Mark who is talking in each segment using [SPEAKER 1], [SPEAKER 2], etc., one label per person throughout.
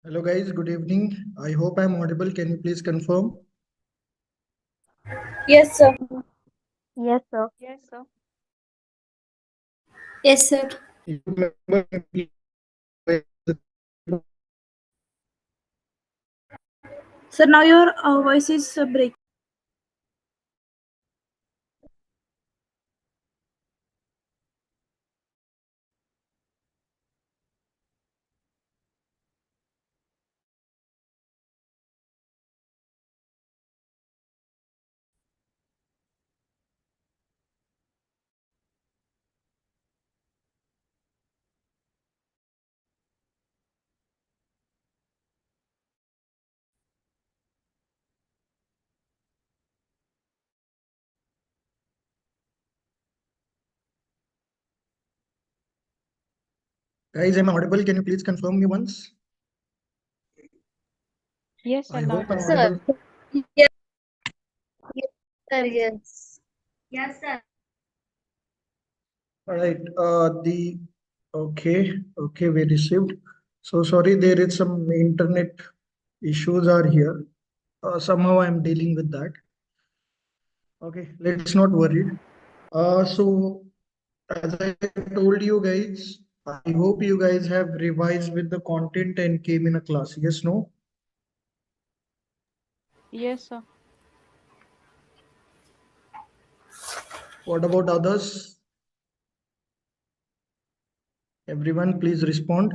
[SPEAKER 1] Hello guys, good evening. I hope I'm audible. Can you please confirm?
[SPEAKER 2] Yes, sir.
[SPEAKER 3] Yes, sir.
[SPEAKER 2] Yes, sir.
[SPEAKER 1] If you remember,
[SPEAKER 2] Sir, now your voice is breaking.
[SPEAKER 1] guys, am I audible? Can you please confirm me once?
[SPEAKER 3] Yes,
[SPEAKER 1] I
[SPEAKER 3] sir.
[SPEAKER 1] hope
[SPEAKER 3] Loud
[SPEAKER 1] I'm
[SPEAKER 3] and
[SPEAKER 2] Sir.
[SPEAKER 1] audible.
[SPEAKER 3] clear.
[SPEAKER 2] Yes, yes, sir. Yes.
[SPEAKER 1] All right. Okay, we received. So sorry, there is some internet issues are here. Somehow I'm dealing with that. Okay, let's not worry. So as I told you guys, I hope you guys have revised with the content and came in a class. Yes, no?
[SPEAKER 3] Yes, sir.
[SPEAKER 1] What about others? Everyone, please respond.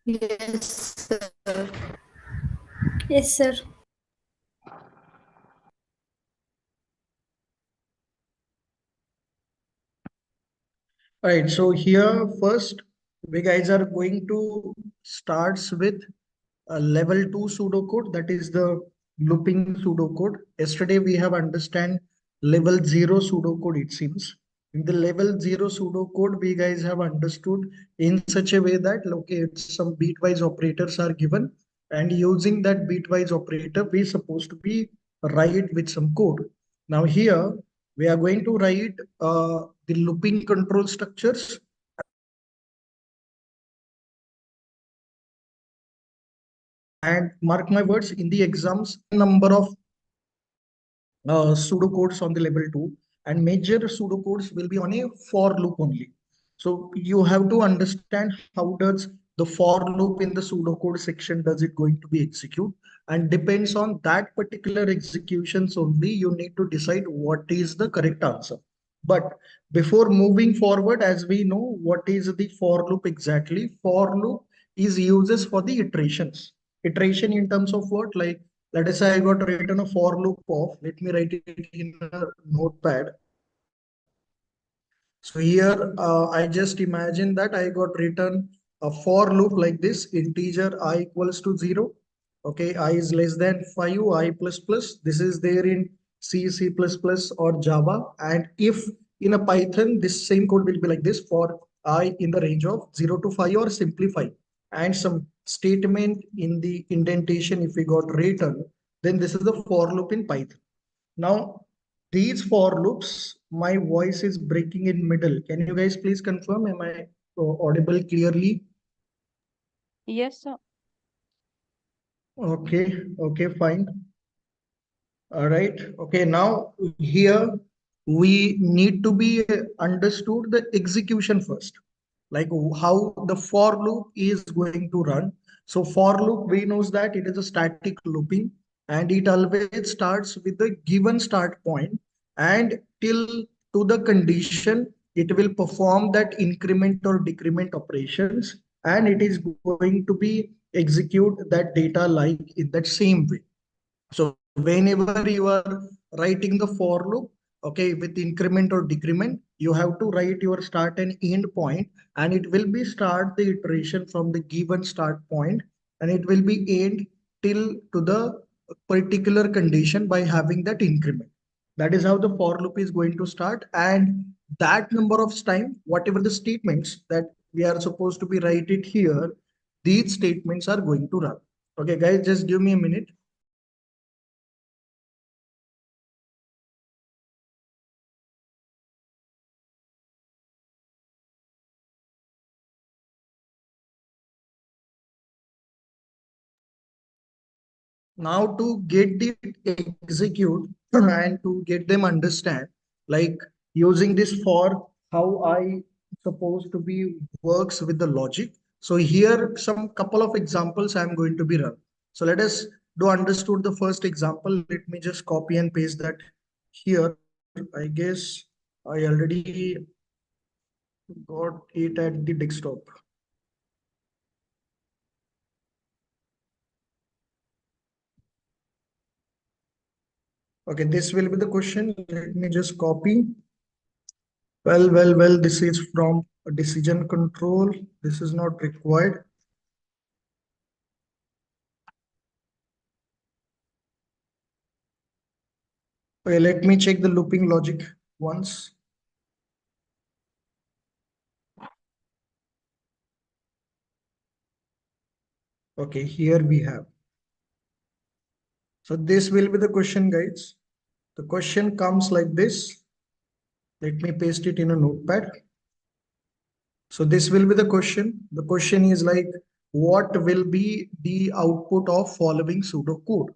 [SPEAKER 2] Yes, sir. Yes, sir.
[SPEAKER 1] Right. So here first, we guys are going to starts with a level 2 pseudocode, that is the looping pseudocode. Yesterday we have understand level 0 pseudocode, it seems. In the level 0 pseudocode, we guys have understood in such a way that okay, some bitwise operators are given, and using that bitwise operator, we supposed to be write with some code. Now here we are going to write the looping control structures, and mark my words, in the exams number of pseudocodes on the level 2, and major pseudocodes will be on a for loop only. So you have to understand how does the for loop in the pseudocode section does it going to be execute, and depends on that particular executions only you need to decide what is the correct answer. But before moving forward, as we know what is the for loop exactly, for loop is uses for the iterations. Iteration in terms of what, like let us say I got written a for loop of, let me write it in a notepad. So here I just imagine that I got written a for loop like this, integer I equals to 0. Okay, I is less than 5, I plus plus. This is there in C, C++ or Java. And if in a Python, this same code will be like this for I in the range of 0 to 5 or simplify. And some statement in the indentation if we got written, then this is the for loop in Python. Now, these for loops, my voice is breaking in middle. Can you guys please confirm? Am I audible clearly?
[SPEAKER 3] Yes, sir.
[SPEAKER 1] Okay, fine. All right. Okay, now here we need to be understood the execution first, like how the for loop is going to run. So for loop, we knows that it is a static looping, and it always starts with the given start point, and till to the condition it will perform that increment or decrement operations, and it is going to be execute that data like in that same way. So whenever you are writing the for loop, okay, with increment or decrement, you have to write your start and end point, and it will be start the iteration from the given start point, and it will be end till to the particular condition by having that increment. That is how the for loop is going to start, and that number of time, whatever the statements that we are supposed to be write it here, these statements are going to run. Okay, guys, just give me a minute. Now to get it execute and to get them understand, like using this for how I supposed to be works with the logic. So here some couple of examples I'm going to be run. So let us do understood the first example. Let me just copy and paste that here. I guess I already got it at the desktop. Okay, this will be the question. Let me just copy. Well, this is from decision control. This is not required. Okay, let me check the looping logic once. Okay, here we have. So this will be the question, guys. The question comes like this. Let me paste it in a notepad. So this will be the question. The question is like, what will be the output of following pseudocode?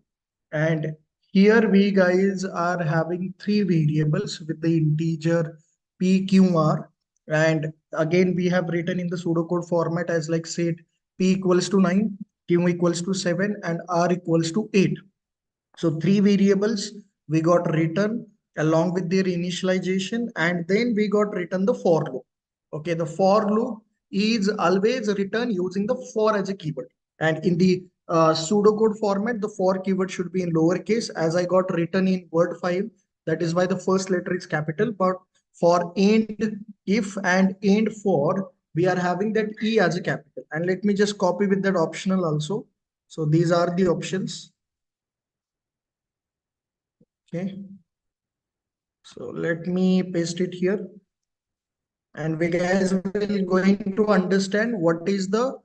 [SPEAKER 1] And here we guys are having three variables with the integer p, q, r. And again, we have written in the pseudocode format as like said, p equals to 9, q equals to 7, and r equals to 8. So three variables we got written along with their initialization, and then we got written the for loop. Okay, the for loop is always written using the for as a keyword. And in the pseudocode format, the for keyword should be in lowercase as I got written in Word file. That is why the first letter is capital. But for end, if and end for, we are having that E as a capital. And let me just copy with that optional also. So these are the options. Okay, so let me paste it here, and we guys will going to understand what is the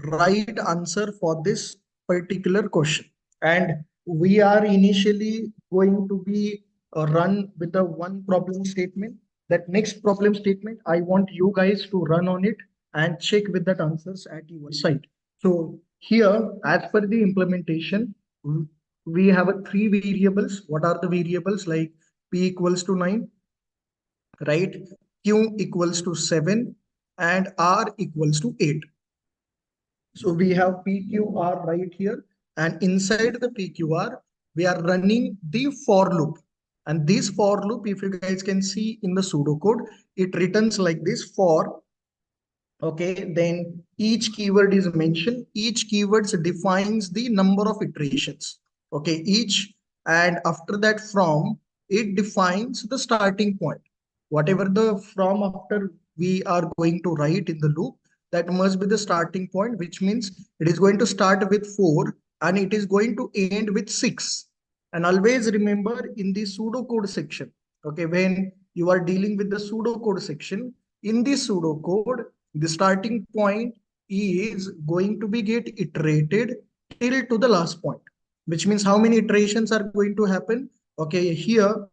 [SPEAKER 1] right answer for this particular question. And we are initially going to be run with the one problem statement. That next problem statement, I want you guys to run on it and check with that answers at your site. So here, as per the implementation, we have a three variables. What are the variables? Like p equals to 9, right? Q equals to 7, and R equals to 8. So we have PQR right here, and inside the PQR, we are running the for loop. And this for loop, if you guys can see in the pseudocode, it returns like this for. Okay, then each keyword is mentioned. Each keyword defines the number of iterations. Okay, each, and after that from, it defines the starting point. Whatever the from after we are going to write in the loop, that must be the starting point, which means it is going to start with 4 and it is going to end with 6. And always remember in the pseudocode section, okay, when you are dealing with the pseudocode section, in the pseudocode, the starting point is going to be get iterated till to the last point, which means how many iterations are going to happen. Okay, here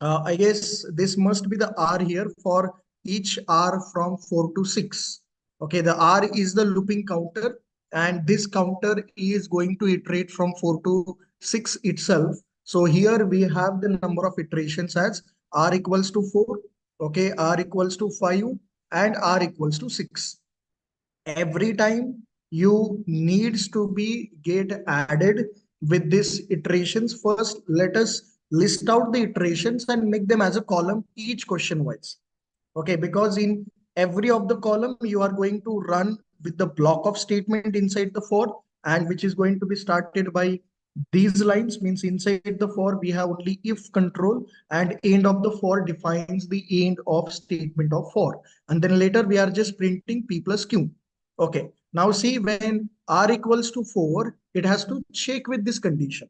[SPEAKER 1] I guess this must be the R here for each R from 4 to 6. Okay, the R is the looping counter, and this counter is going to iterate from 4 to 6 itself. So here we have the number of iterations as R equals to 4, okay, R equals to 5, and R equals to 6. Every time you needs to be get added with these iterations. First, let us list out the iterations and make them as a column each question wise. Okay, because in every of the column you are going to run with the block of statement inside the for, and which is going to be started by these lines. Means inside the for we have only if control, and end of the for defines the end of statement of for, and then later we are just printing p plus q. Okay, now see, when r equals to 4, it has to check with this condition.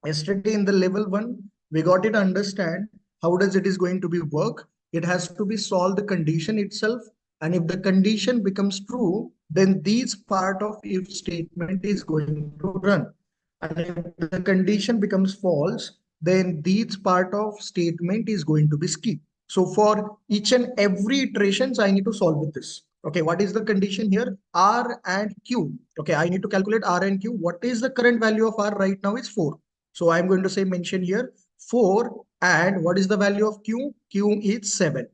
[SPEAKER 1] Yesterday in the level 1, we got it understand how does it is going to be work. It has to be solve the condition itself, and if the condition becomes true, then this part of if statement is going to run, and if the condition becomes false, then this part of statement is going to be skipped. So for each and every iterations I need to solve with this. Okay, what is the condition here? R and Q. Okay, I need to calculate R and Q. What is the current value of R right now is 4. So I'm going to say mention here 4, and what is the value of Q? Q is 7.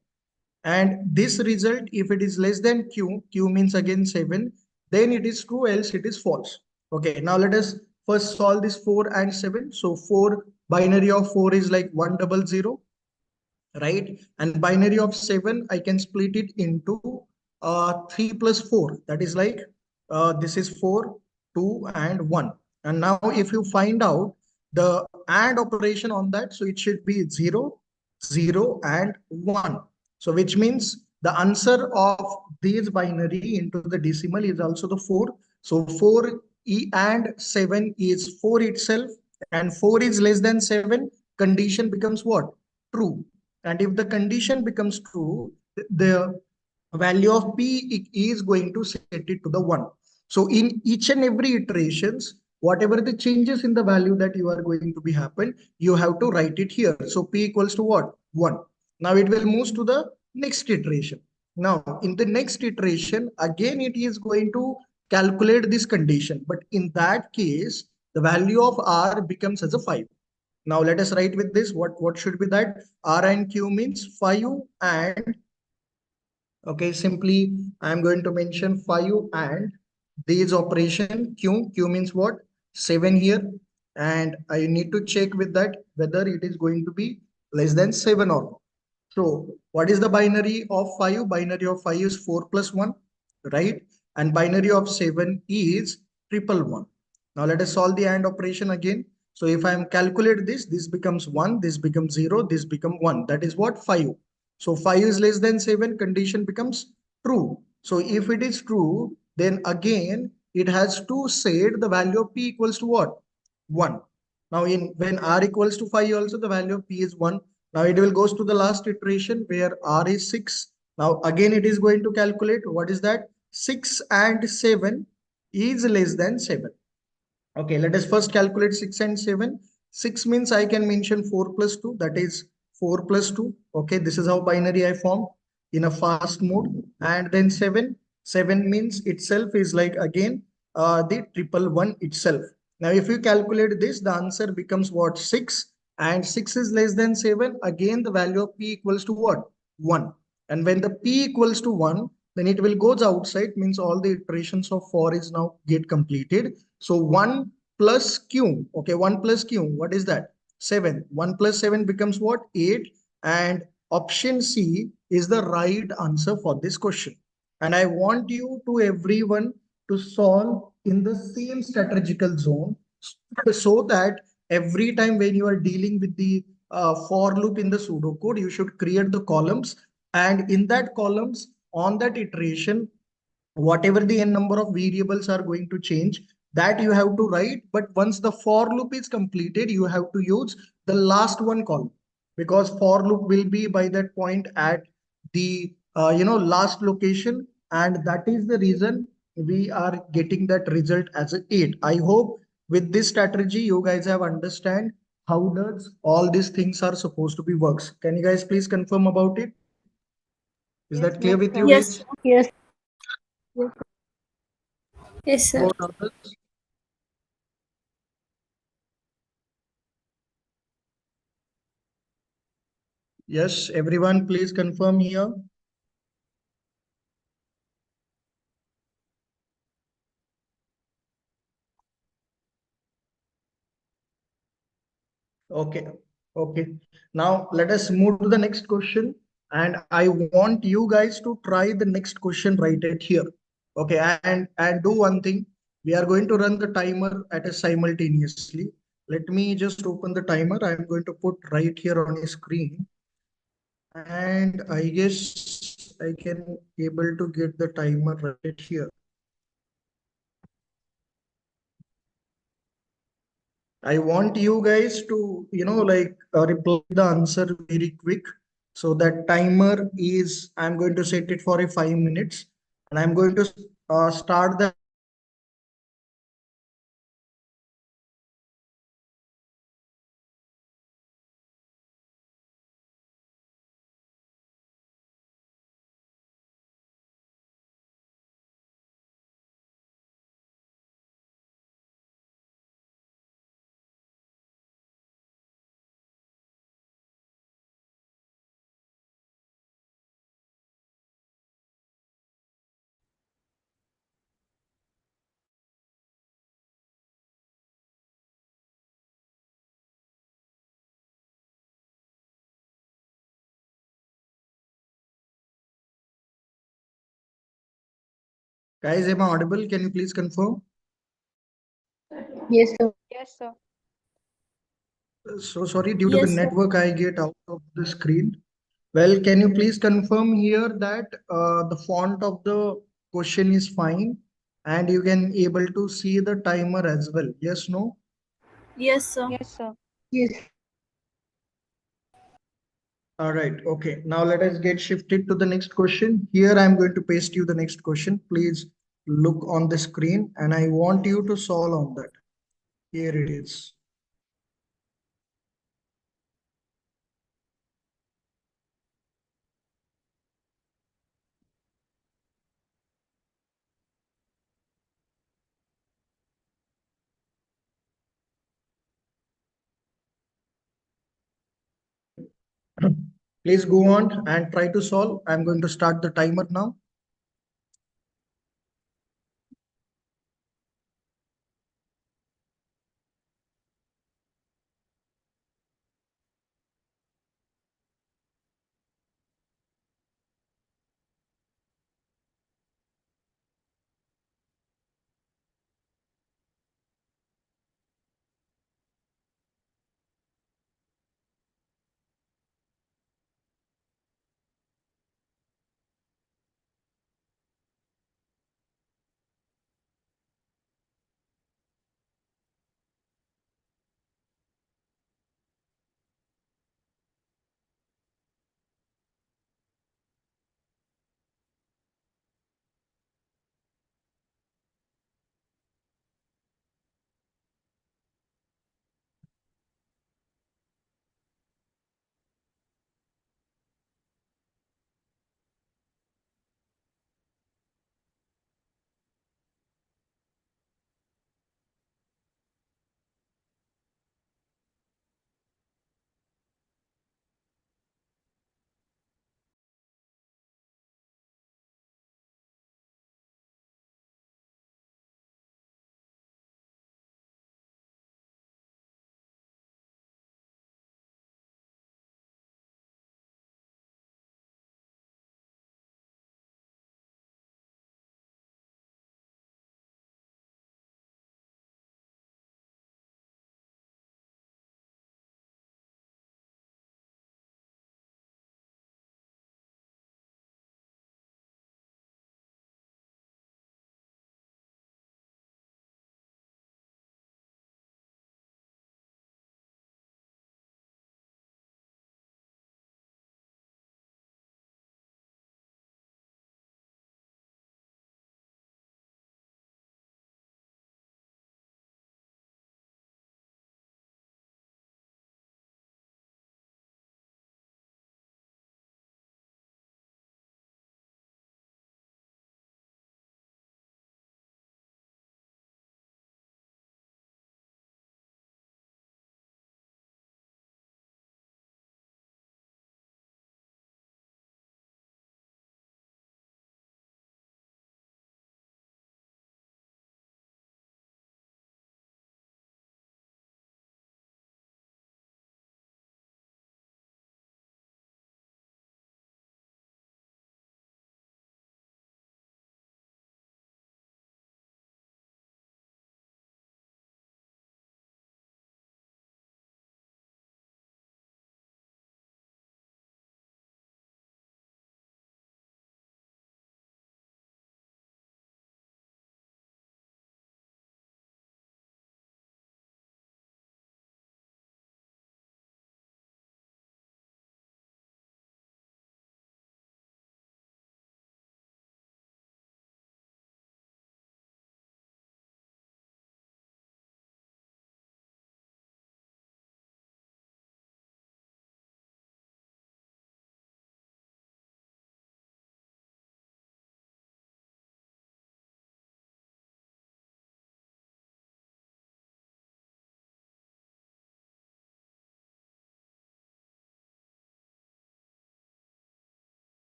[SPEAKER 1] And this result, if it is less than Q, Q means again 7, then it is true, else it is false. Okay, now let us first solve this 4 and 7. So 4, binary of 4 is like 100, right? And binary of 7, I can split it into 3 plus 4. That is like this is 4, 2, and 1. And now if you find out the AND operation on that, so it should be 0, 0, and 1. So which means the answer of this binary into the decimal is also the 4. So 4 E and 7 is 4 itself, and 4 is less than 7. Condition becomes what? True. And if the condition becomes true, the value of P is going to set it to the 1. So in each and every iterations, whatever the changes in the value that you are going to be happen, you have to write it here. So P equals to what? 1. Now it will move to the next iteration. Now in the next iteration, again it is going to calculate this condition. But in that case, the value of R becomes as a 5. Now let us write with this. What should be that? R and Q means 5 and, okay, simply I'm going to mention 5 and these operation Q means what? 7 here. And I need to check with that whether it is going to be less than 7 or not. So what is the binary of 5? Binary of 5 is 4 plus 1, right? And binary of 7 is triple 1. Now let us solve the AND operation again. So if I am calculate this, this becomes 1, this becomes 0, this becomes 1. That is what? 5. So 5 is less than 7, condition becomes true. So if it is true, then again it has to set the value of P equals to what? 1. Now in when R equals to 5 also, the value of P is 1. Now it will goes to the last iteration where R is 6. Now again it is going to calculate what is that? 6 and 7 is less than 7. Okay, let us first calculate 6 and 7. 6 means I can mention 4 plus 2, that is 4 plus 2. Okay, this is how binary I form in a fast mode. And then 7. 7 means itself is like again the triple 1 itself. Now, if you calculate this, the answer becomes what? 6. And 6 is less than 7. Again, the value of P equals to what? 1. And when the P equals to 1, then it will goes outside, means all the iterations of 4 is now get completed. So 1 plus Q, okay, 1 plus Q, what is that? 7. 1 plus 7 becomes what? 8. And option C is the right answer for this question. And I want you to everyone to solve in the same strategical zone so that every time when you are dealing with the for loop in the pseudocode, you should create the columns, and in that columns on that iteration, whatever the n number of variables are going to change, that you have to write. But once the for loop is completed, you have to use the last one column, because for loop will be by that point at the last location, and that is the reason we are getting that result as a 8. I hope with this strategy you guys have understand how does all these things are supposed to be works. Can you guys please confirm about it? Is that clear
[SPEAKER 3] Yes,
[SPEAKER 1] with you
[SPEAKER 3] sir.
[SPEAKER 2] Yes,
[SPEAKER 1] guys?
[SPEAKER 2] sir.
[SPEAKER 3] Yes. Yes.
[SPEAKER 2] Yes,
[SPEAKER 1] How
[SPEAKER 2] sir.
[SPEAKER 1] about others? Yes, everyone, please confirm here. Okay, okay. Now let us move to the next question. And I want you guys to try the next question right at here. Okay, and do one thing. We are going to run the timer at a simultaneously. Let me just open the timer. I'm going to put right here on the screen. And I guess I can able to get the timer right here. I want you guys to, reply the answer very quick. So that timer is, I'm going to set it for a 5 minutes, and I'm going to start the Guys, am I audible? Can you please confirm?
[SPEAKER 3] Yes, sir.
[SPEAKER 4] Yes, sir.
[SPEAKER 1] So sorry, due to the
[SPEAKER 2] Yes, sir.
[SPEAKER 1] network, I get out of the screen. Well, can you please confirm here that the font of the question is fine and you can able to see the timer as well? Yes, no?
[SPEAKER 2] Yes, sir.
[SPEAKER 4] Yes, sir.
[SPEAKER 3] Yes.
[SPEAKER 1] All right. Okay. Now let us get shifted to the next question. Here I'm going to paste you the next question. Please look on the screen and I want you to solve on that. Here it is. Please go on and try to solve. I'm going to start the timer now.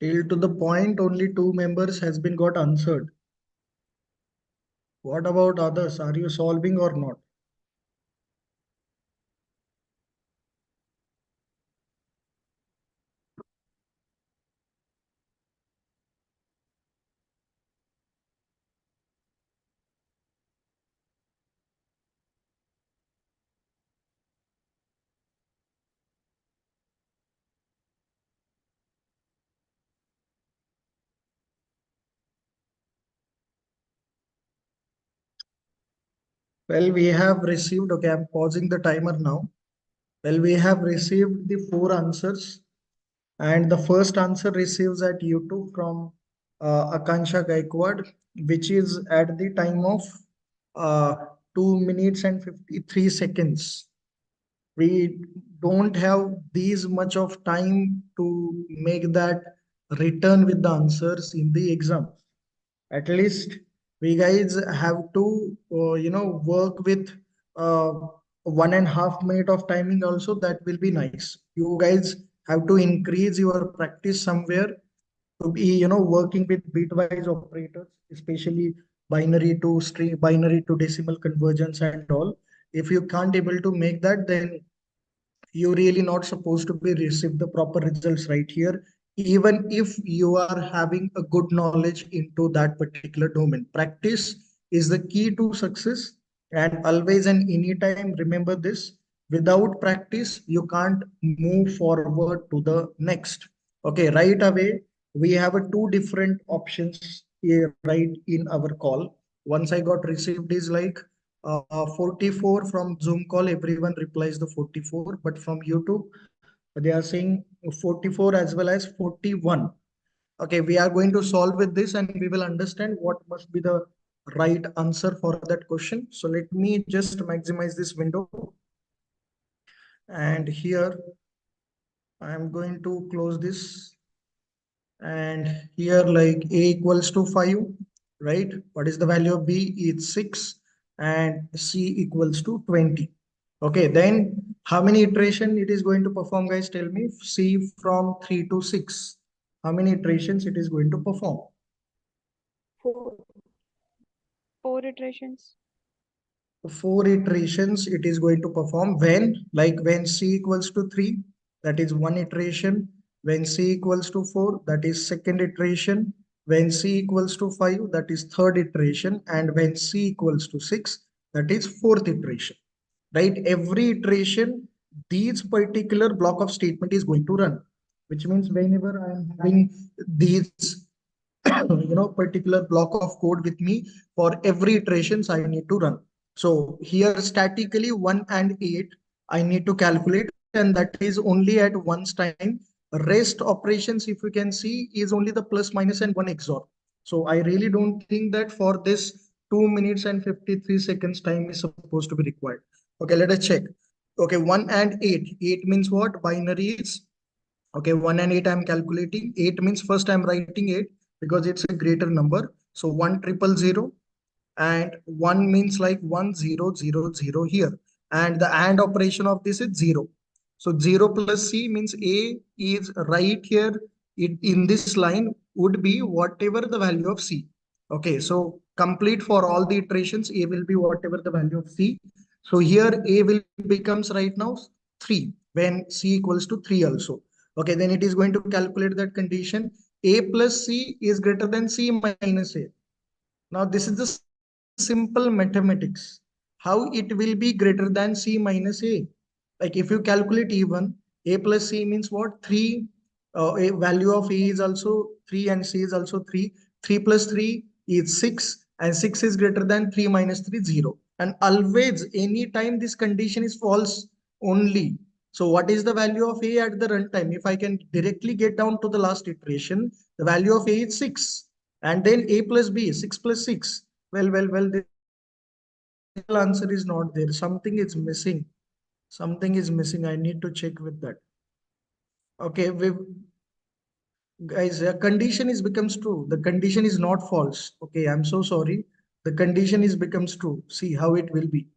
[SPEAKER 1] Till to the point only two members has been got answered. What about others? Are you solving or not? Well, we have received, okay, I'm pausing the timer now. Well, we have received the four answers, and the first answer receives at YouTube from Akansha Gaikwad, which is at the time of uh, 2 minutes and 53 seconds. We don't have these much of time to make that return with the answers in the exam. At least we guys have to work with 1.5 minute of timing also. That will be nice. You guys have to increase your practice somewhere to be working with bitwise operators, especially binary to decimal conversions and all. If you can't able to make that, then you really not supposed to be receive the proper results right here, even if you are having a good knowledge into that particular domain. Practice is the key to success, and always and anytime remember this: without practice you can't move forward to the next. Okay, right away we have a two different options here right in our call. Once I got received is like 44 from Zoom call, everyone replies the 44, but from YouTube, they are saying 44 as well as 41. Okay, we are going to solve with this and we will understand what must be the right answer for that question. So let me just maximize this window. And here I am going to close this. And here like A equals to 5, right? What is the value of B? It's 6 and C equals to 20. Okay, then how many iteration it is going to perform, guys? Tell me. C from 3 to 6. How many iterations it is going to perform?
[SPEAKER 3] 4. 4 iterations.
[SPEAKER 1] 4 iterations it is going to perform. When? Like when C equals to 3, that is one iteration. When C equals to 4, that is second iteration. When C equals to 5, that is third iteration. And when C equals to 6, that is fourth iteration. Right? Every iteration, these particular block of statement is going to run, which means whenever I am having these particular block of code with me, for every iterations I need to run. So here statically 1 and 8 I need to calculate, and that is only at once time. Rest operations, if you can see, is only the plus minus and one XOR. So I really don't think that for this 2 minutes and 53 seconds time is supposed to be required. Okay, let us check. Okay, 1 and 8. 8 means what? Binary is. Okay, 1 and 8 I'm calculating. 8 means first I'm writing 8 because it's a greater number. So 1 0 0 0, and 1 means like 1 0 0 0 here. And the AND operation of this is 0. So 0 plus C means A is right here. In this line would be whatever the value of C. Okay, so complete for all the iterations, A will be whatever the value of C. So here A will becomes right now 3 when C equals to 3 also. Okay, then it is going to calculate that condition. A plus C is greater than C minus A. Now this is the simple mathematics. How it will be greater than C minus A? Like if you calculate even, A plus C means what? 3. A value of A is also 3 and C is also 3. 3 plus 3 is 6 and 6 is greater than 3 minus 3, 0. And always, anytime this condition is false only. So what is the value of A at the runtime? If I can directly get down to the last iteration, the value of A is 6. And then A plus B, 6 plus 6. Well, the real answer is not there. Something is missing. Something is missing. I need to check with that. Okay, guys, a condition is becomes true. The condition is not false. Okay, I'm so sorry. The condition is becomes true. See how it will be.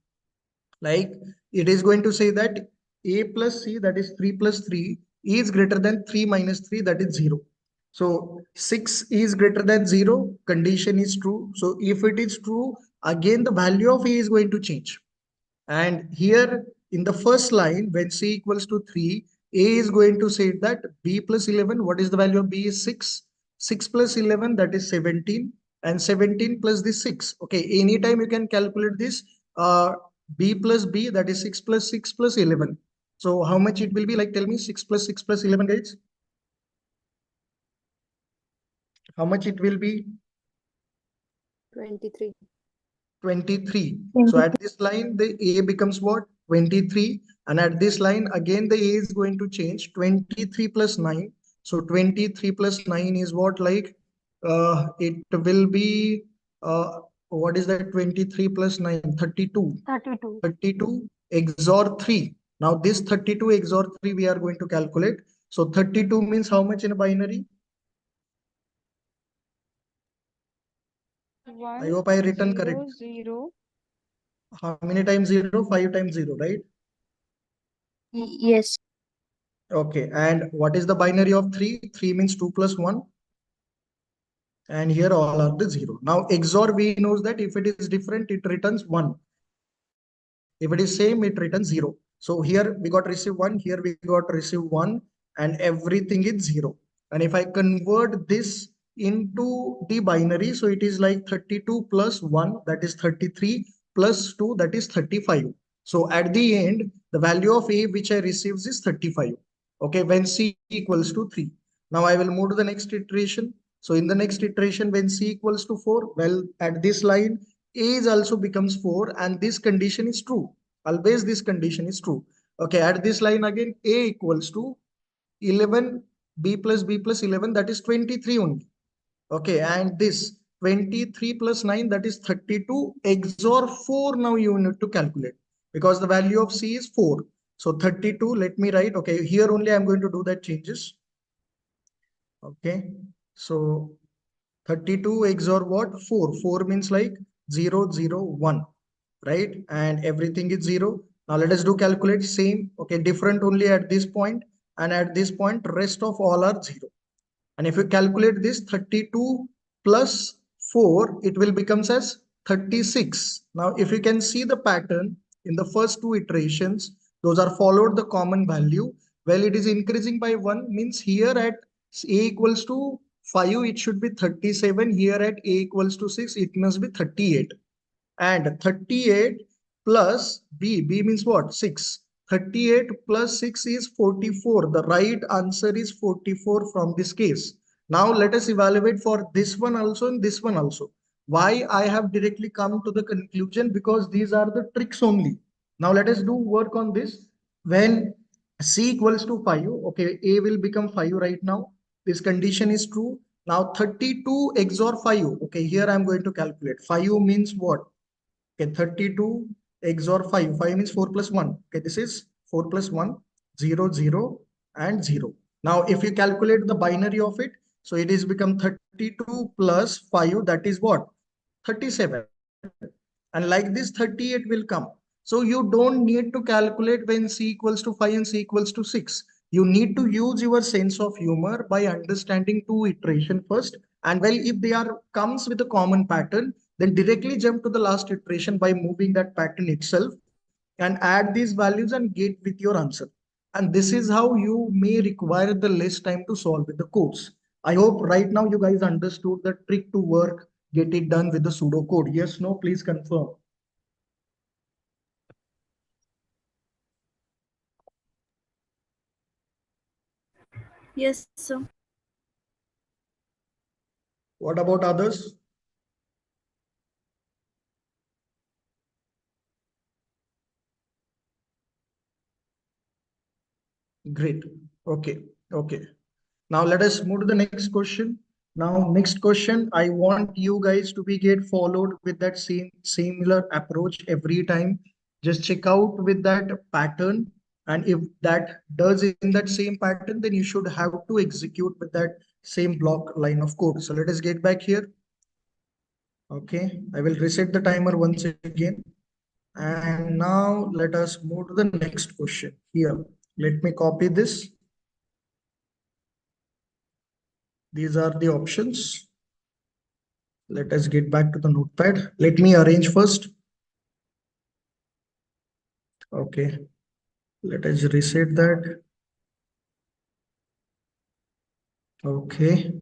[SPEAKER 1] Like it is going to say that A plus C, that is 3 plus 3, is greater than 3 minus 3, that is 0. So 6 is greater than 0, condition is true. So if it is true, again the value of A is going to change. And here in the first line, when C equals to 3, A is going to say that B plus 11, what is the value of B is 6. 6 plus 11, that is 17. And 17 plus the 6. Okay, anytime you can calculate this. B plus B, that is 6 plus 6 plus 11. So how much it will be? Like, tell me, 6 plus 6 plus 11, guys. How much it will be?
[SPEAKER 3] 23.
[SPEAKER 1] 23. So at this line, the A becomes what? 23. And at this line, again, the A is going to change. 23 plus 9. So 23 plus 9 is what? Like, it will be, what is that? 23 plus 9, 32.
[SPEAKER 2] 32.
[SPEAKER 1] 32 XOR 3. Now this 32 XOR 3 we are going to calculate. So 32 means how much in a binary? I hope I written correct.
[SPEAKER 3] 0.
[SPEAKER 1] How many times 0? 5 times 0, right?
[SPEAKER 2] Yes.
[SPEAKER 1] Okay, and what is the binary of 3? 3 means 2 plus 1. And here all are the 0. Now XOR, we knows that if it is different, it returns 1. If it is same, it returns 0. So here we got receive 1, here we got receive 1, and everything is 0. And if I convert this into the binary, so it is like 32 plus 1, that is 33, plus 2, that is 35. So at the end, the value of A which I receives is 35. Okay, when C equals to 3. Now I will move to the next iteration. So in the next iteration, when C equals to 4, well, at this line, A is also becomes 4, and this condition is true. Always this condition is true. Okay, at this line again, A equals to 11, B plus 11, that is 23 only. Okay, and this 23 plus 9, that is 32 XOR 4. Now you need to calculate because the value of C is 4. So 32, let me write. Okay, here only I'm going to do that changes. Okay, so 32 XOR what? 4. 4 means like 0, 0, 1, right? And everything is 0. Now let us do calculate same. Okay, different only at this point, and at this point, rest of all are 0. And if you calculate this 32 plus 4, it will becomes as 36. Now, if you can see the pattern in the first two iterations, those are followed the common value. Well, it is increasing by 1, means here at A equals to 5, it should be 37. Here at A equals to 6, it must be 38. And 38 plus B means what? 6. 38 plus 6 is 44. The right answer is 44 from this case. Now let us evaluate for this one also and this one also. Why I have directly come to the conclusion? Because these are the tricks only. Now let us do work on this. When C equals to 5, okay, A will become 5 right now. This condition is true. Now 32 XOR 5. Okay, here I'm going to calculate. 5 means what? Okay, 32 XOR 5. 5 means 4 plus 1. Okay, this is 4 plus 1, 0, 0, and 0. Now, if you calculate the binary of it, so it is become 32 plus 5. That is what? 37. And like this, 38 will come. So you don't need to calculate when C equals to 5 and C equals to 6. You need to use your sense of humor by understanding two iteration first. And well, if they are comes with a common pattern, then directly jump to the last iteration by moving that pattern itself and add these values and get with your answer. And this is how you may require the less time to solve with the codes. I hope right now you guys understood the trick to work, get it done with the pseudocode. Yes, no, please confirm.
[SPEAKER 2] Yes, sir.
[SPEAKER 1] What about others? Great. Okay. Okay. Now let us move to the next question. Now, next question, I want you guys to be get followed with that same similar approach every time. Just check out with that pattern. And if that does in that same pattern, then you should have to execute with that same block line of code. So let us get back here. Okay, I will reset the timer once again. And now let us move to the next question here. Let me copy this. These are the options. Let us get back to the notepad. Let me arrange first. Okay. Let us reset that. Okay.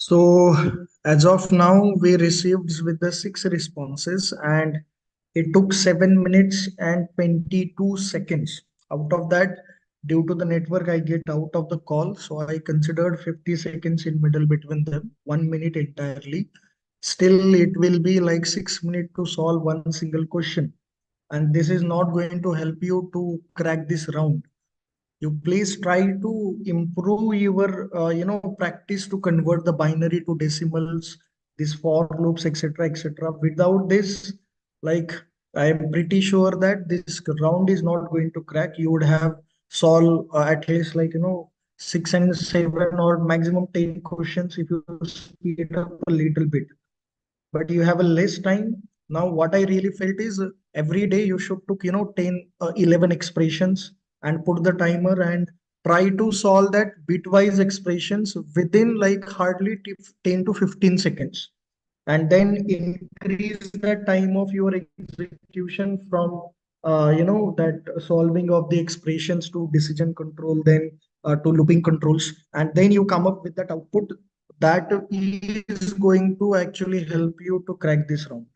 [SPEAKER 1] So as of now, we received with the 6 responses, and it took 7 minutes and 22 seconds. Out of that, due to the network, I get out of the call. So I considered 50 seconds in middle between them, 1 minute entirely. Still, it will be like 6 minutes to solve one single question. And this is not going to help you to crack this round. You please try to improve your practice to convert the binary to decimals, these for loops, etc., etc. Without this, like, I am pretty sure that this round is not going to crack. You would have solved at least, like, 6 and 7 or maximum 10 questions if you speed up a little bit, but you have a less time. Now what I really felt is, every day you should took 10 11 expressions and put the timer and try to solve that bitwise expressions within like hardly 10 to 15 seconds, and then increase the time of your execution from that solving of the expressions to decision control, then to looping controls, and then you come up with that output. That is going to actually help you to crack this round.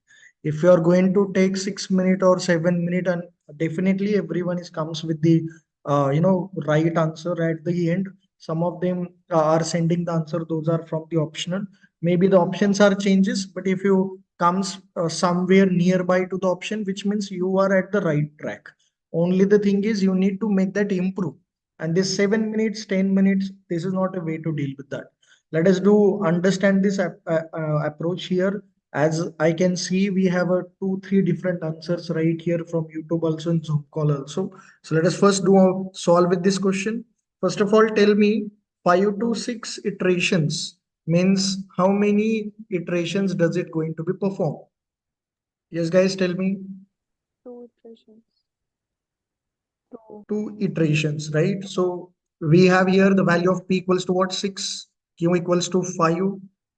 [SPEAKER 1] If you are going to take 6 minutes or 7 minutes, and definitely everyone is comes with the right answer at the end. Some of them are sending the answer, those are from the optional. Maybe the options are changes, but if you comes somewhere nearby to the option, which means you are at the right track. Only the thing is, you need to make that improve. And this 7 minutes, 10 minutes, this is not a way to deal with that. Let us do understand this approach here. As I can see, we have a 2 3 different answers right here from YouTube also and Zoom call also. So let us first do solve with this question. First of all, tell me, 5 to 6 iterations means how many iterations does it going to be performed? Yes, guys, tell me.
[SPEAKER 3] Two iterations. Two.
[SPEAKER 1] 2 iterations, right? So we have here the value of p equals to what? 6, q equals to 5,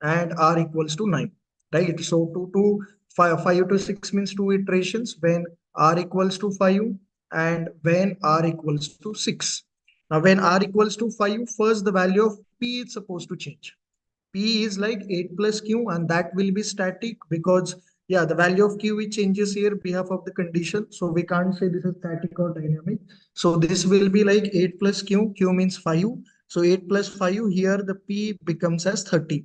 [SPEAKER 1] and r equals to 9, right? So 2 to 5, 5 to 6 means 2 iterations when r equals to 5 and when r equals to 6. Now when r equals to 5, first the value of p is supposed to change. P is like 8 plus Q, and that will be static because, yeah, the value of Q which changes here behalf of the condition. So we can't say this is static or dynamic. So this will be like 8 plus Q. Q means 5. So 8 plus 5, here the P becomes as 30.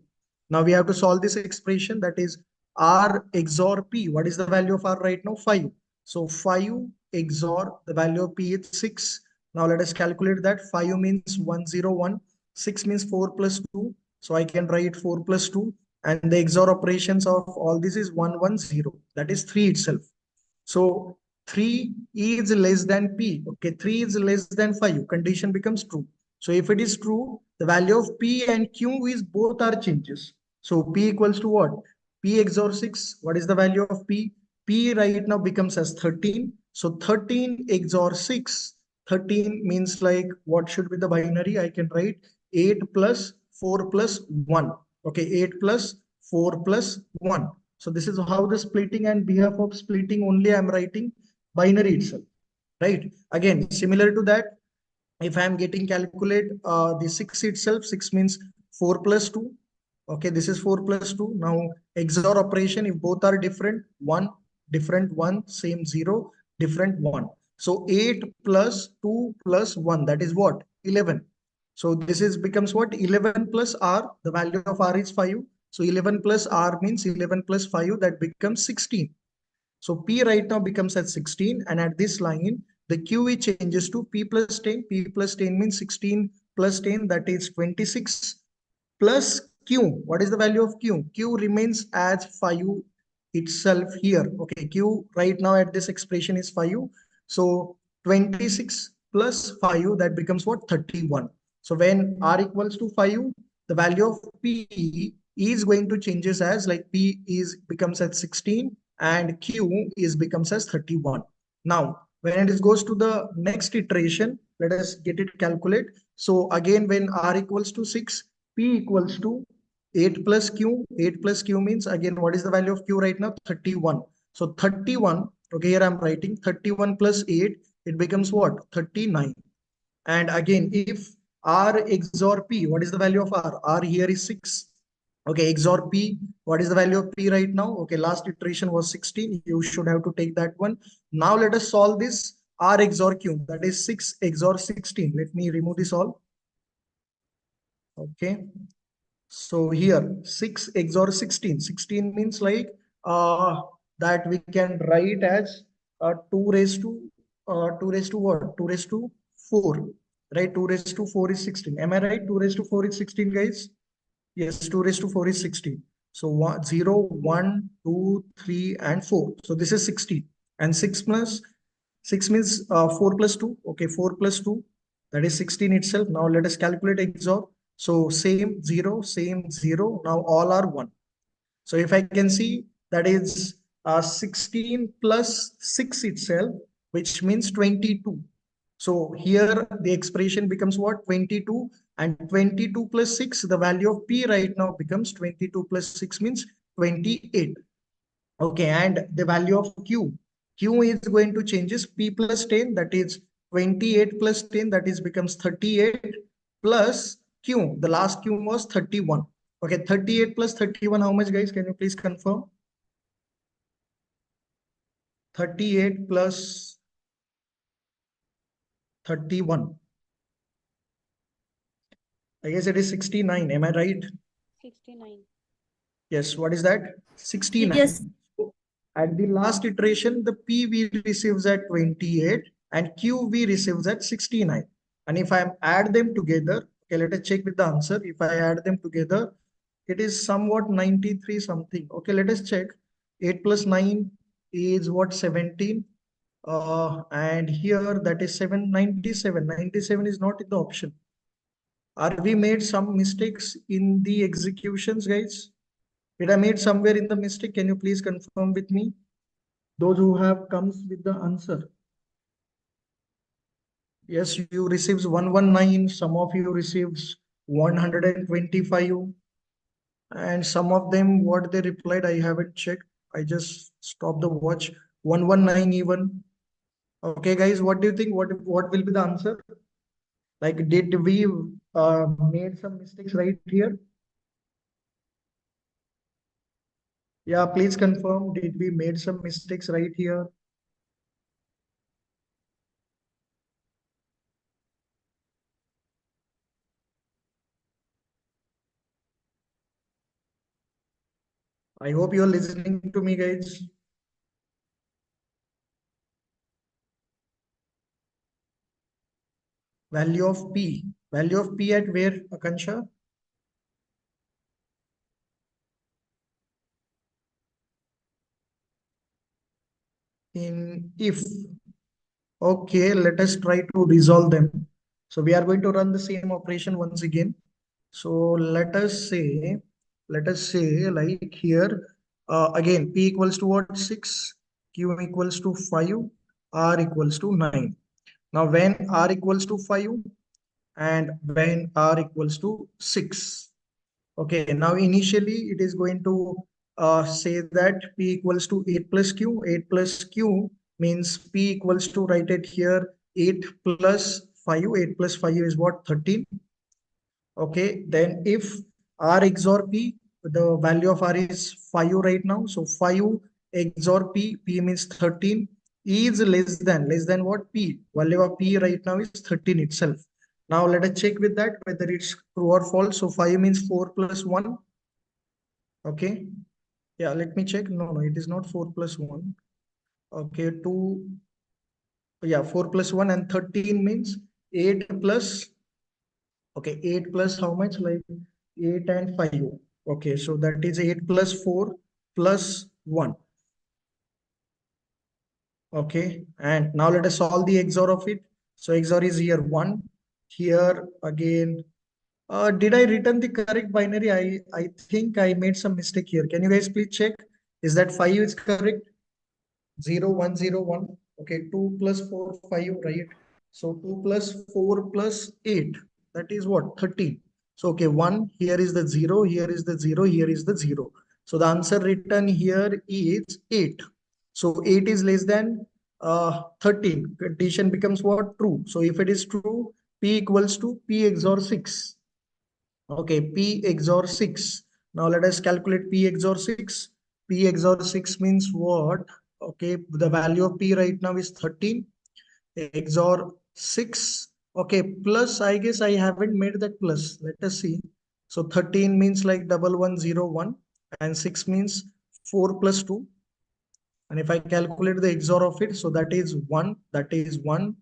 [SPEAKER 1] Now we have to solve this expression, that is R XOR P. What is the value of R right now? 5. So 5 XOR the value of P is 6. Now let us calculate that. 5 means 101. 6 means 4 plus 2. So I can write 4 plus 2, and the XOR operations of all this is 110. That is 3 itself. So 3 is less than P. Okay, 3 is less than 5. Condition becomes true. So if it is true, the value of P and Q is both are changes. So P equals to what? P XOR 6. What is the value of P? P right now becomes as 13. So 13 XOR 6. 13 means like what should be the binary? I can write 8 plus 4 plus 1. Okay, 8 plus 4 plus 1. So this is how the splitting, and behalf of splitting only I'm writing binary itself, right? Again, similar to that, if I am getting calculate the 6 itself, 6 means 4 plus 2. Okay, this is 4 plus 2. Now XOR operation, if both are different, 1, different 1, same 0, different 1. So 8 plus 2 plus 1, that is what? 11. So this is becomes what? 11 plus R, the value of R is 5. So 11 plus R means 11 plus 5, that becomes 16. So P right now becomes at 16, and at this line, the QE changes to P plus 10. P plus 10 means 16 plus 10, that is 26, plus Q. What is the value of Q? Q remains as 5 itself here. Okay, Q right now at this expression is 5. So 26 plus 5, that becomes what? 31. So when R equals to 5, the value of P is going to changes as like P is becomes at 16 and Q is becomes as 31. Now, when it goes to the next iteration, let us get it calculate. So again, when R equals to 6, P equals to 8 plus Q. 8 plus Q means, again, what is the value of Q right now? 31. So 31, okay, here I'm writing 31 plus 8, it becomes what? 39. And again, if R XOR P, what is the value of R? R here is 6. Okay, XOR P. What is the value of P right now? Okay, last iteration was 16. You should have to take that one. Now let us solve this R XOR Q. That is 6 XOR 16. Let me remove this all. Okay. So here 6 XOR 16. 16 means like that we can write as 2 raised to 2 raised to what? 2 raised to 4. Right? 2 raised to 4 is 16. Am I right? 2 raised to 4 is 16, guys. Yes, 2 raised to 4 is 16. So 1, 0, 1, 2, 3, and 4. So this is 16. And 6 plus 6 means 4 plus 2. Okay, 4 plus 2. That is 16 itself. Now let us calculate XOR. So same 0, same 0. Now all are 1. So if I can see that is 16 plus 6 itself, which means 22. So here the expression becomes what? 22, and 22 plus 6, the value of P right now becomes 22 plus 6 means 28. Okay, and the value of Q. Q is going to changes P plus 10, that is 28 plus 10, that is becomes 38 plus Q. The last Q was 31. Okay, 38 plus 31, how much, guys? Can you please confirm? 38 plus 31. I guess it is 69. Am I right?
[SPEAKER 3] 69.
[SPEAKER 1] Yes, what is that?
[SPEAKER 2] Yes.
[SPEAKER 1] 69. So at the last iteration, the PV receives at 28 and QV receives at 69. And if I add them together, okay, let us check with the answer. If I add them together, it is somewhat 93 something. Okay, let us check. 8 plus 9 is what? 17. And here that is 797. 97 is not in the option. Are we made some mistakes in the executions, guys? Did I made somewhere in the mistake? Can you please confirm with me? Those who have comes with the answer. Yes, you receives 119. Some of you receives 125. And some of them, what they replied, I haven't checked. I just stopped the watch. 119 even. Okay, guys, what do you think? What will be the answer? Like, did we made some mistakes right here? Yeah, please confirm. Did we made some mistakes right here? I hope you're listening to me, guys. Value of P. Value of P at where, Akansha? In if. Okay, let us try to resolve them. So we are going to run the same operation once again. So let us say like here, again, P equals to what? 6, Q equals to 5, R equals to 9. Now when R equals to 5 and when R equals to 6. Okay, now initially it is going to say that P equals to 8 plus Q. 8 plus Q means P equals to, write it here, 8 plus 5. 8 plus 5 is what? 13. Okay, then if R XOR P, the value of R is 5 right now. So 5 XOR P, P means 13, is less than what? P. Value of P right now is 13 itself. Now let us check with that whether it's true or false. So 5 means 4 plus 1. Okay. Yeah, let me check. No, no, it is not 4 plus 1. Okay, 2. Yeah, 4 plus 1 and 13 means 8 plus. Okay, 8 plus how much? Like 8 and 5. Okay, so that is 8 plus 4 plus 1. Okay, and now let us solve the XOR of it. So XOR is here 1. Here again. Did I return the correct binary? I think I made some mistake here. Can you guys please check? Is that 5 is correct? 0, 1, 0, 1. Okay, 2 plus 4, 5, right? So 2 plus 4 plus 8. That is what? 13. So, okay, 1, here is the 0, here is the 0, here is the 0. So the answer written here is 8. So 8 is less than 13. Condition becomes what? True. So if it is true, P equals to P XOR 6. Okay, P XOR 6. Now let us calculate P XOR 6. P XOR 6 means what? Okay, the value of P right now is 13. XOR 6. Okay, plus I guess I haven't made that plus. Let us see. So 13 means like 1101 and 6 means 4 plus 2. And if I calculate the XOR of it, so that is 1, that is 1.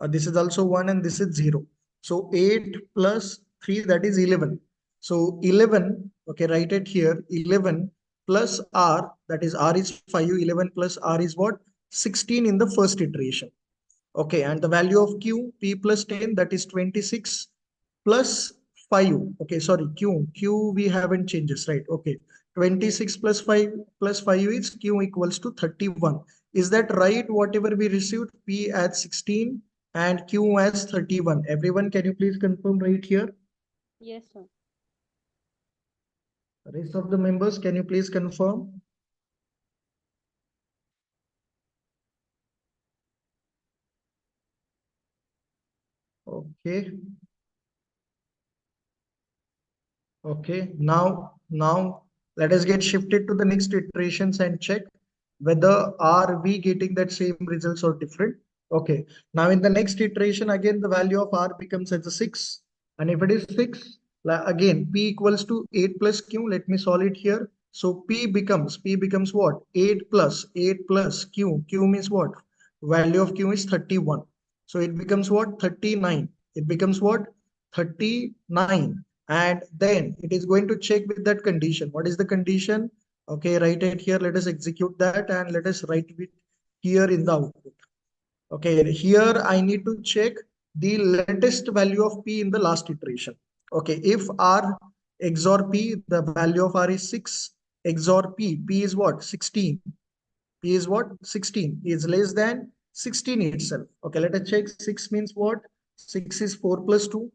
[SPEAKER 1] This is also 1 and this is 0. So 8 plus 3, that is 11. So 11, okay, write it here, 11 plus R, that is R is 5, 11 plus R is what? 16 in the first iteration. Okay, and the value of Q, P plus 10, that is 26 plus 5. Okay, sorry, Q we haven't changes, right? Okay, 26 plus 5 is Q equals to 31. Is that right? Whatever we received, P as 16 and Q as 31. Everyone, can you please confirm right here?
[SPEAKER 3] Yes, sir.
[SPEAKER 1] Rest of the members, can you please confirm? Okay. Okay, now let us get shifted to the next iterations and check whether are we getting that same results or different. Okay, now in the next iteration, again the value of R becomes as a 6. And if it is 6, again P equals to 8 plus Q. Let me solve it here. So P becomes what? 8 plus Q. Q means what? Value of Q is 31. So it becomes what? 39. It becomes what? 39. And then it is going to check with that condition. What is the condition? Okay, write it here. Let us execute that and let us write it here in the output. Okay, here I need to check the latest value of P in the last iteration. Okay, if R XOR P, the value of R is 6, XOR P, P is what? 16. P is what? 16 is less than 16 itself. Okay, let us check. 6 means what? 6 is 4 plus 2.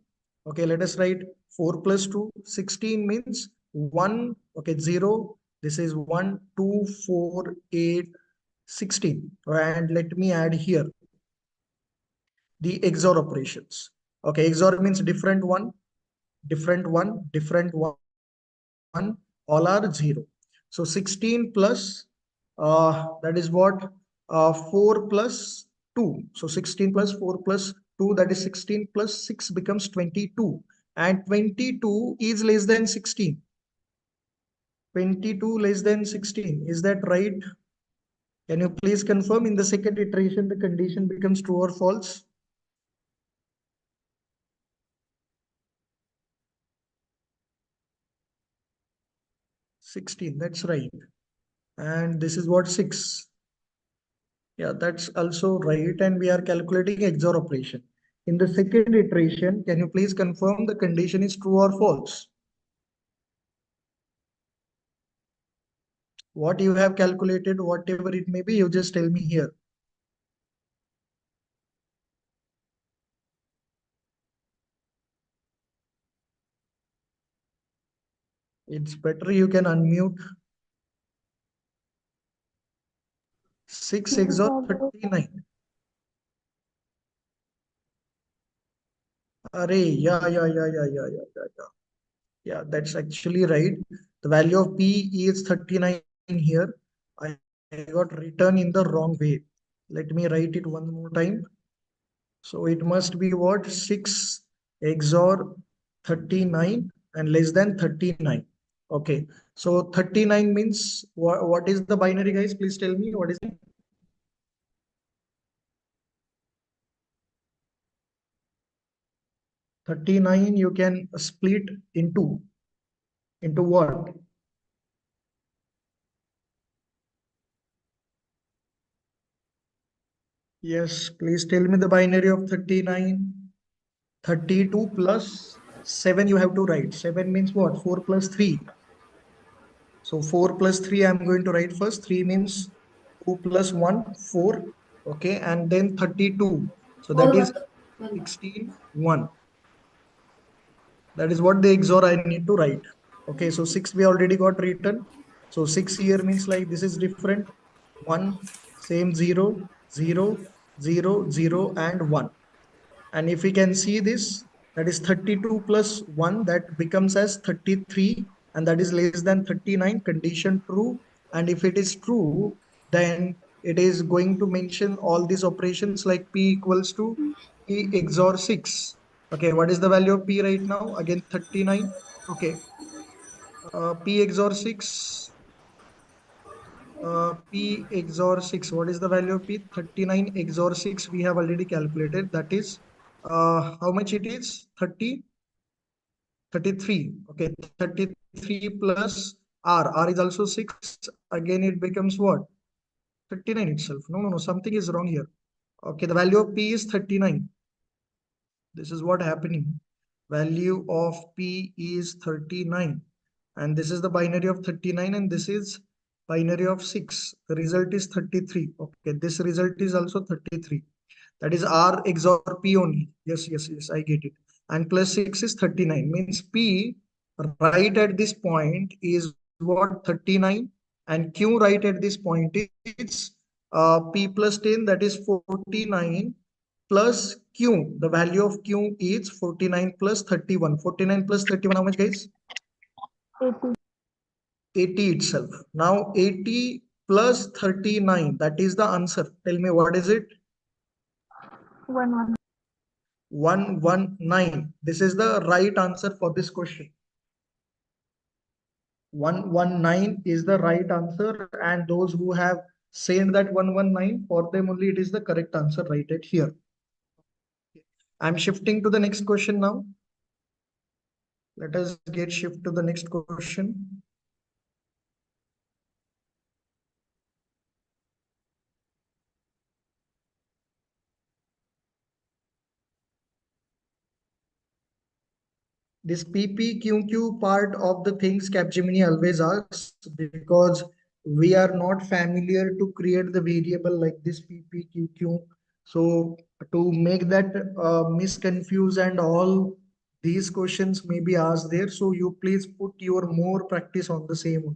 [SPEAKER 1] Okay, let us write 4 plus 2. 16 means 1. Okay, 0. This is 1, 2, 4, 8, 16. And let me add here the XOR operations. Okay, XOR means different one, different one, different one, all are 0. So 16 plus, that is what? 4 plus 2. So 16 plus 4 plus 2, that is 16 plus 6 becomes 22. And 22 is less than 16. 22 less than 16. Is that right? Can you please confirm in the second iteration the condition becomes true or false? 16, that's right. And this is what 6. Yeah, that's also right. And we are calculating XOR operation. In the second iteration, can you please confirm the condition is true or false? What you have calculated, whatever it may be, you just tell me here. It's better you can unmute. 6 XOR 39. Array, yeah. Yeah, that's actually right. The value of P is 39 here. I got written in the wrong way. Let me write it one more time. So it must be what? 6 XOR 39 and less than 39. Okay. So 39 means what is the binary, guys? Please tell me what is it? 39 you can split into what? Yes, please tell me the binary of 39. 32 plus 7 you have to write. 7 means what? 4 plus 3. So 4 plus 3 I'm going to write first. 3 means 2 plus 1, 4. Okay, and then 32. So that is 16, 1. That is what the XOR I need to write. Okay, so 6 we already got written. So 6 here means like this is different. 1, same 0, 0, 0, 0, and 1. And if we can see this, that is 32 plus 1, that becomes as 33. and that is less than 39, condition true. And if it is true, then it is going to mention all these operations like p equals to p XOR 6. Okay, what is the value of p right now? Again 39. Okay, p XOR 6, p XOR 6. What is the value of p? 39 XOR 6 we have already calculated. That is how much it is? 30, 33. Okay, 33 plus r is also 6. Again it becomes what? 39 itself. No, something is wrong here. Okay, the value of p is 39. This is what happening. Value of p is 39, and this is the binary of 39, and this is binary of 6. The result is 33. Okay, this result is also 33. That is r XOR p only. Yes, I get it. And plus 6 is 39. Means p right at this point is what? 39. And q right at this point is p plus 10, that is 49 plus q. The value of q is 49 plus 31. 49 plus 31, how much, guys?
[SPEAKER 3] 80.
[SPEAKER 1] 80 itself. Now 80 plus 39, that is the answer. Tell me, what is it?
[SPEAKER 3] 1 1.
[SPEAKER 1] 119. This is the right answer for this question. 119 is the right answer, and those who have said that 119, for them only it is the correct answer right at here. I'm shifting to the next question now. Let us get shift to the next question. This PPQQ part of the things Capgemini always asks, because we are not familiar to create the variable like this PPQQ. So to make that misconfuse and all, these questions may be asked there. So you please put your more practice on the same.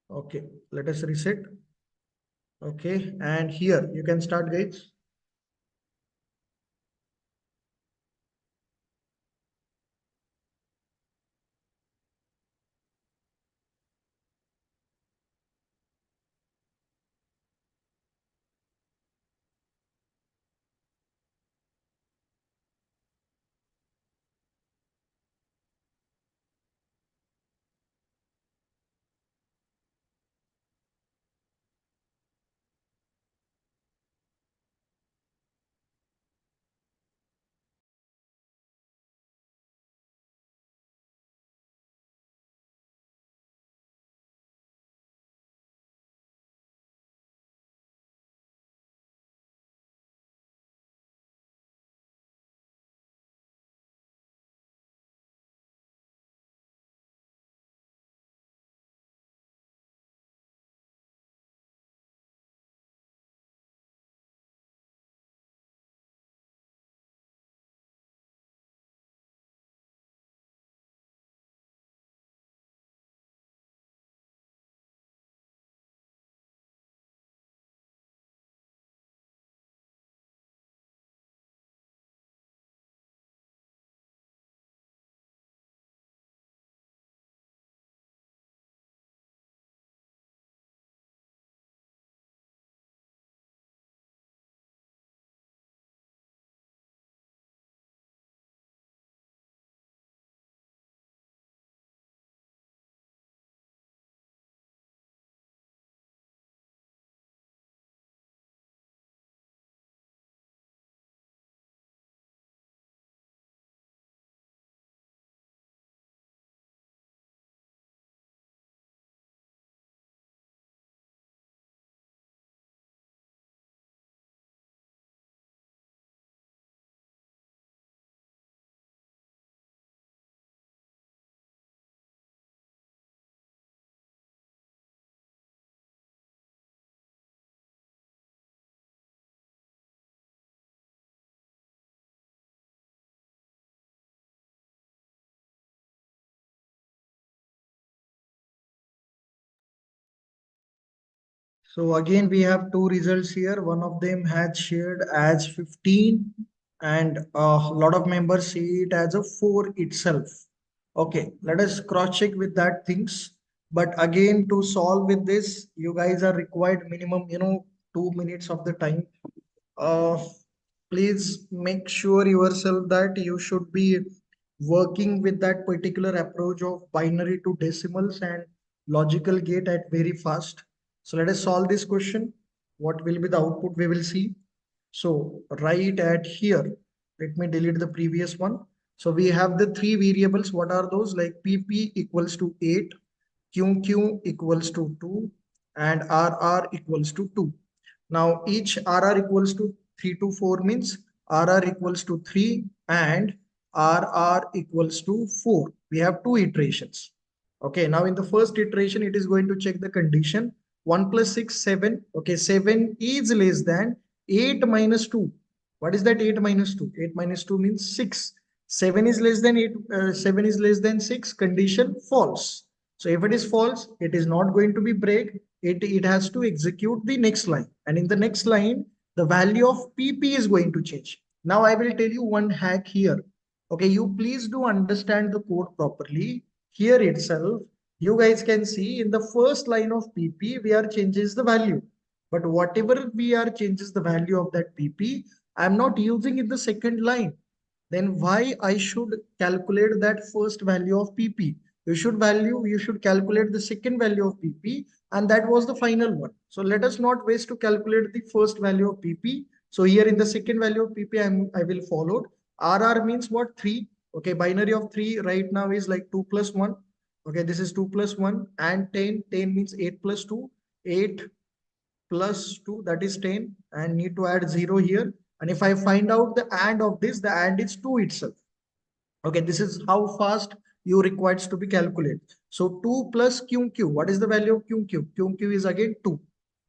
[SPEAKER 1] Okay, let us reset. Okay, and here you can start, guys. So again, we have two results here. One of them has shared as 15 and a lot of members see it as a 4 itself. Okay, let us cross check with that things. But again, to solve with this, you guys are required minimum, 2 minutes of the time. Uh, Please make sure yourself that you should be working with that particular approach of binary to decimals and logical gate at very fast. So let us solve this question. What will be the output we will see? So right at here, let me delete the previous one. So we have the three variables. What are those? Like PP equals to 8, QQ equals to 2, and RR equals to 2. Now each RR equals to 3 to 4 means RR equals to 3 and RR equals to 4. We have two iterations. Okay, now in the first iteration, it is going to check the condition 1 plus 6, 7. Okay, 7 is less than 8 minus 2. What is that 8 minus 2? 8 minus 2 means 6. 7 is less than 8, 7 is less than 6, condition false. So if it is false, it is not going to be break. It has to execute the next line. And in the next line, the value of PP is going to change. Now I will tell you one hack here. Okay, you please do understand the code properly. Here itself, you guys can see in the first line of PP, we are changes the value. But whatever we are changes the value of that PP, I'm not using in the second line. Then why I should calculate that first value of PP? You should calculate the second value of PP, and that was the final one. So let us not waste to calculate the first value of PP. So here in the second value of PP, I will follow. RR means what? 3. Okay, binary of 3 right now is like 2 plus 1. Okay, this is 2 plus 1 and 10. 10 means 8 plus 2. 8 plus 2, that is 10, and need to add 0 here. And if I find out the AND of this, the AND is 2 itself. Okay, this is how fast you requires to be calculated. So 2 plus QQ, what is the value of QQ? QQ is again 2.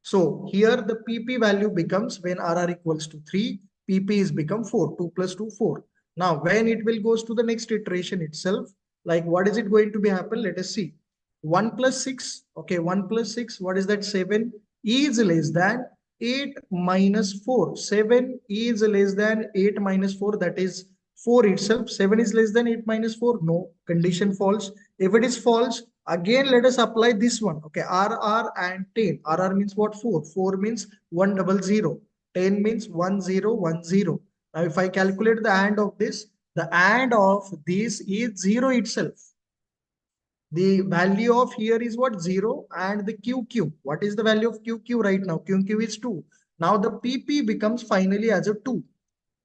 [SPEAKER 1] So here the PP value becomes when RR equals to 3, PP is become 4, 2 plus 2, 4. Now when it will goes to the next iteration itself, like what is it going to be happen? Let us see. 1 plus 6, okay, 1 plus 6, what is that? 7 is less than 8 minus 4. 7 is less than 8 minus 4, that is 4 itself. 7 is less than 8 minus 4. No, condition false. If it is false, again let us apply this one. Okay, RR and 10. RR means what? 4. 4 means 100. 10 means 1010. Now if I calculate the AND of this, the AND of this is 0 itself. The value of here is what? 0, and the QQ. What is the value of QQ right now? QQ is 2. Now the PP becomes finally as a 2.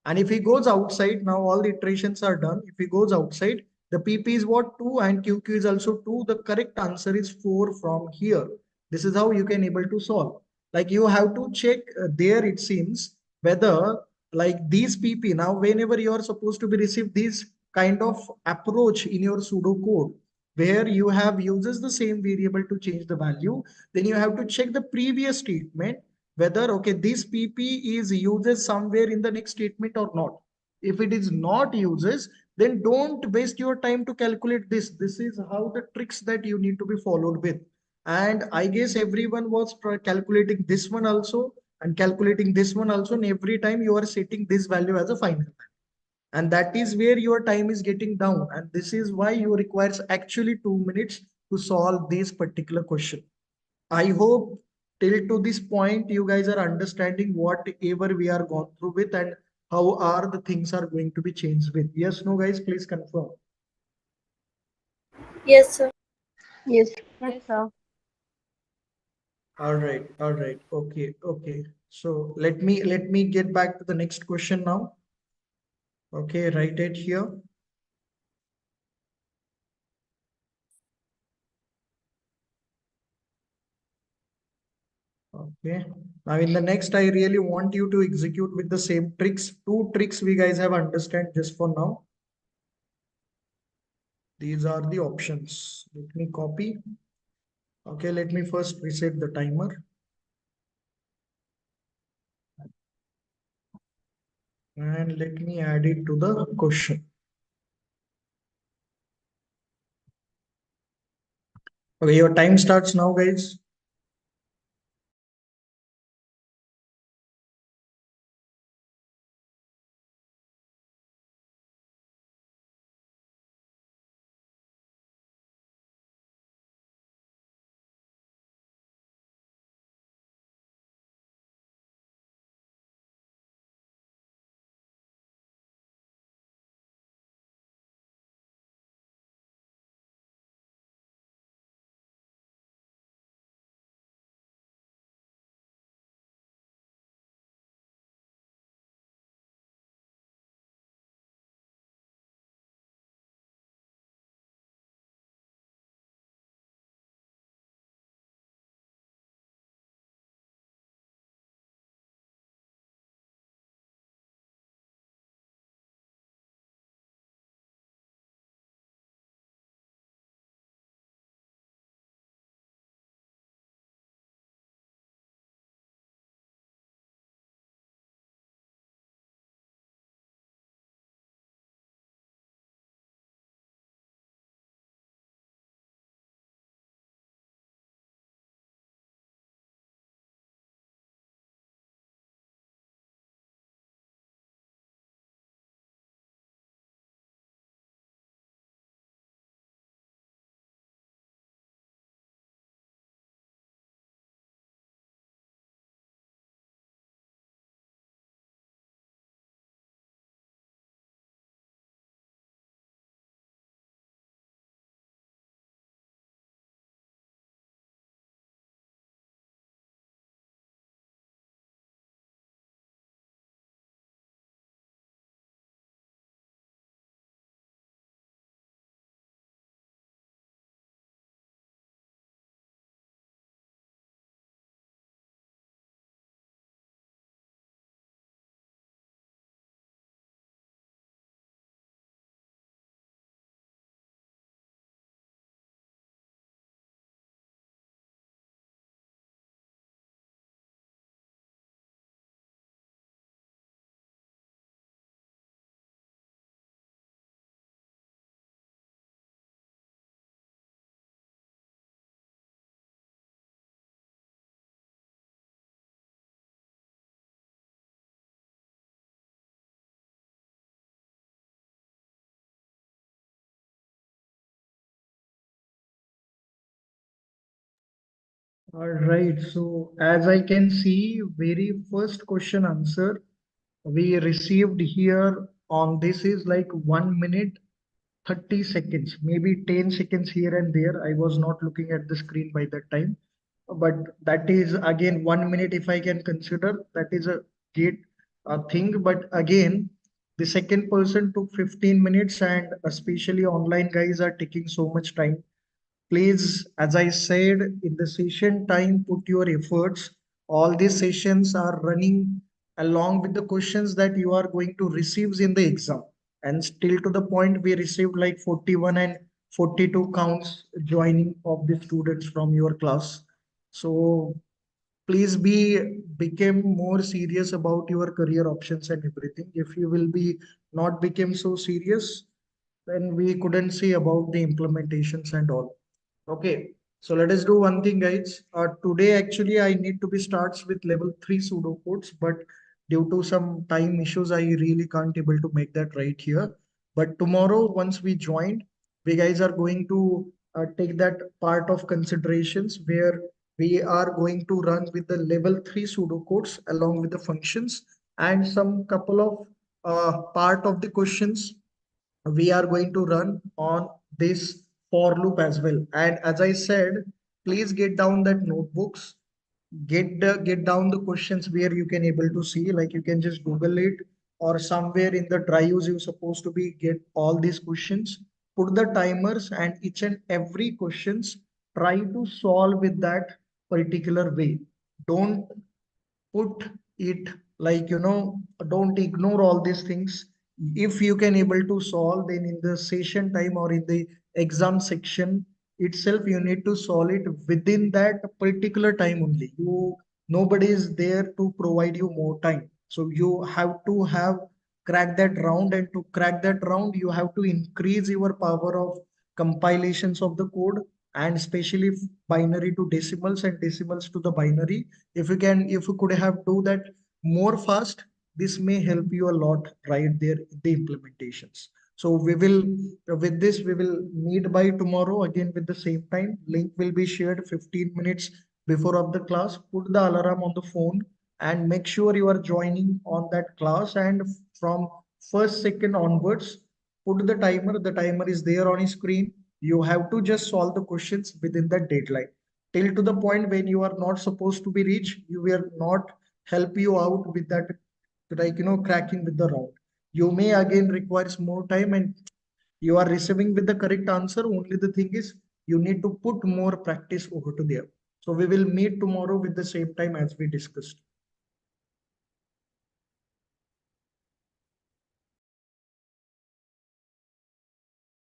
[SPEAKER 1] And if he goes outside, now all the iterations are done. If he goes outside, the PP is what? 2 and QQ is also 2. The correct answer is 4 from here. This is how you can able to solve. Like you have to check there it seems whether like these PP, now whenever you are supposed to be received this kind of approach in your pseudocode where you have uses the same variable to change the value, then you have to check the previous statement whether okay this PP is uses somewhere in the next statement or not. If it is not uses, then don't waste your time to calculate this. This is how the tricks that you need to be followed with. And I guess everyone was calculating this one also and calculating this one also, and every time you are setting this value as a final, and that is where your time is getting down, and this is why you requires actually 2 minutes to solve this particular question. I hope till to this point you guys are understanding whatever we are gone through with and how are the things are going to be changed with. Yes, no, guys, please confirm.
[SPEAKER 2] Yes, sir.
[SPEAKER 4] Yes.
[SPEAKER 3] Yes, sir.
[SPEAKER 1] All right, okay, okay. So let me get back to the next question now. Okay, write it here. Okay. Now in the next, I really want you to execute with the same tricks. Two tricks we guys have understand just for now. These are the options. Let me copy. Okay, let me first reset the timer. And let me add it to the question. Okay, your time starts now, guys. All right. So as I can see, very first question answer we received here on this is like 1 minute 30 seconds, maybe 10 seconds here and there. I was not looking at the screen by that time, but that is again 1 minute if I can consider that is a great thing. But again, the second person took 15 minutes, and especially online guys are taking so much time. Please, as I said, in the session time, put your efforts. All these sessions are running along with the questions that you are going to receive in the exam. And still to the point, we received like 41 and 42 counts joining of the students from your class. So please become more serious about your career options and everything. If you will be not become so serious, then we couldn't see about the implementations and all. Okay, so let us do one thing, guys. Today, actually, I need to be starts with level 3 pseudocodes, but due to some time issues, I really can't able to make that right here. But tomorrow, once we joined, we guys are going to take that part of considerations where we are going to run with the level 3 pseudocodes along with the functions and some couple of part of the questions we are going to run on this for loop as well. And as I said, please get down that notebooks, get down the questions where you can able to see, like you can just Google it, or somewhere in the drives you're supposed to be get all these questions, put the timers, and each and every questions try to solve with that particular way. Don't put it like, don't ignore all these things. If you can able to solve, then in the session time or in the exam section itself, you need to solve it within that particular time only. Nobody is there to provide you more time, so you have to have crack that round, and to crack that round you have to increase your power of compilations of the code, and especially binary to decimals and decimals to the binary. If you could have do that more fast, this may help you a lot right there in the implementations. So we will, with this we will meet by tomorrow again with the same time. Link will be shared 15 minutes before of the class. Put the alarm on the phone and make sure you are joining on that class, and from first second onwards, put the timer is there on your screen. You have to just solve the questions within that deadline, till to the point when you are not supposed to be reached. You will not help you out with that, like, cracking with the round. You may again requires more time, and you are receiving with the correct answer. Only the thing is, you need to put more practice over to there. So we will meet tomorrow with the same time as we discussed.